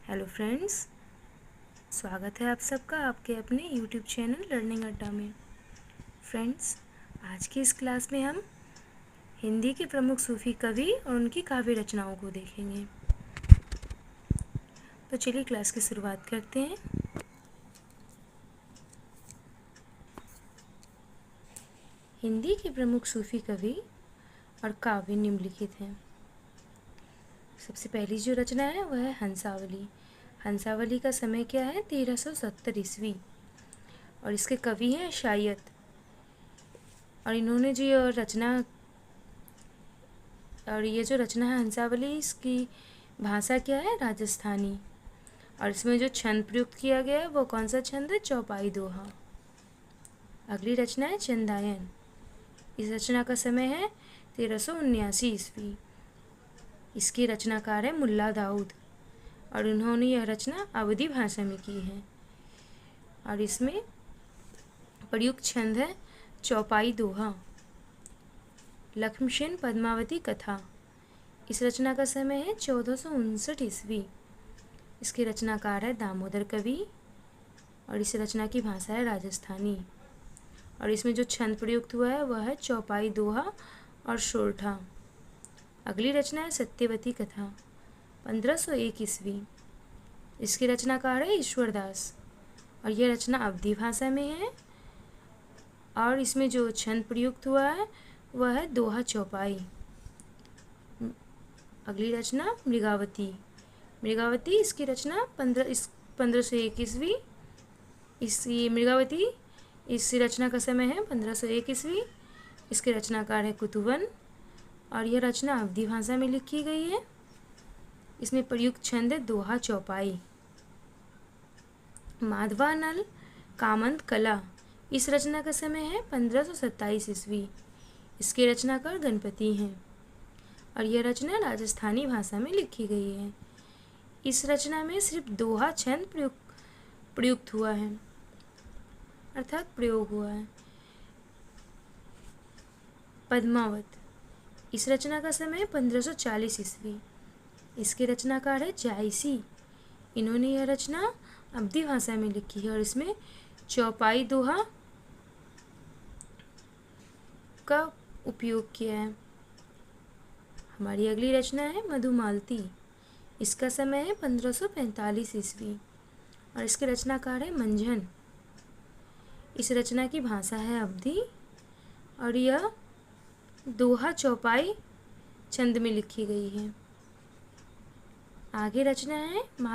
Hello friends, स्वागत है आप सबका आपके अपने यूट्यूब चैनल लर्निंग अड्डा में। फ्रेंड्स, आज की इस क्लास में हम हिंदी के प्रमुख सूफी कवि और उनकी काव्य रचनाओं को देखेंगे। तो चलिए क्लास की शुरुआत करते हैं। हिंदी के प्रमुख सूफी कवि और काव्य निम्नलिखित हैं। सबसे पहली जो रचना है वह है हंसावली। हंसावली का समय क्या है? 1370 ईस्वी, और इसके कवि हैं शायद। और इन्होंने जो ये जो रचना है हंसावली, इसकी भाषा क्या है? राजस्थानी। और इसमें जो छंद प्रयुक्त किया गया है वो कौन सा छंद है? चौपाई दोहा। अगली रचना है चंदायन। इस रचना का समय है 1379 ईस्वी। इसके रचनाकार है मुल्ला दाऊद, और उन्होंने यह रचना अवधी भाषा में की है। और इसमें प्रयुक्त छंद है चौपाई दोहा। लक्ष्मणसेन पद्मावती कथा। इस रचना का समय है 1459 ईस्वी। इसके रचनाकार है दामोदर कवि, और इस रचना की भाषा है राजस्थानी। और इसमें जो छंद प्रयुक्त हुआ है वह है चौपाई दोहा और सोरठा। अगली रचना है सत्यवती कथा, 1501 ईस्वी। इसके रचनाकार है ईश्वरदास, और यह रचना अवधी भाषा में है। और इसमें जो छंद प्रयुक्त हुआ है वह है दोहा चौपाई। अगली रचना मृगावती। मृगावती इसकी रचना 1501 ईस्वी। मृगावती इस रचना का समय है 1501 ईस्वी। इसके रचनाकार है कुतुवन, और यह रचना अवधी भाषा में लिखी गई है। इसमें प्रयुक्त छंद है दोहा चौपाई। माधवानल कामंद कला। इस रचना का समय है 1527 ईस्वी। इसके रचनाकार गणपति हैं, और यह रचना राजस्थानी भाषा में लिखी गई है। इस रचना में सिर्फ दोहा छंद प्रयुक्त हुआ है, अर्थात प्रयोग हुआ है। पद्मावत। इस रचना का समय 1540 ईस्वी। इसके रचनाकार है जायसी। इन्होंने यह रचना अवधी भाषा में लिखी है, और इसमें चौपाई दोहा का उपयोग किया है। हमारी अगली रचना है मधुमालती। इसका समय है 1545 ईस्वी, और इसके रचनाकार है मंझन। इस रचना की भाषा है अवधी, और यह दोहा चौपाई छंद में लिखी गई है। आगे रचना है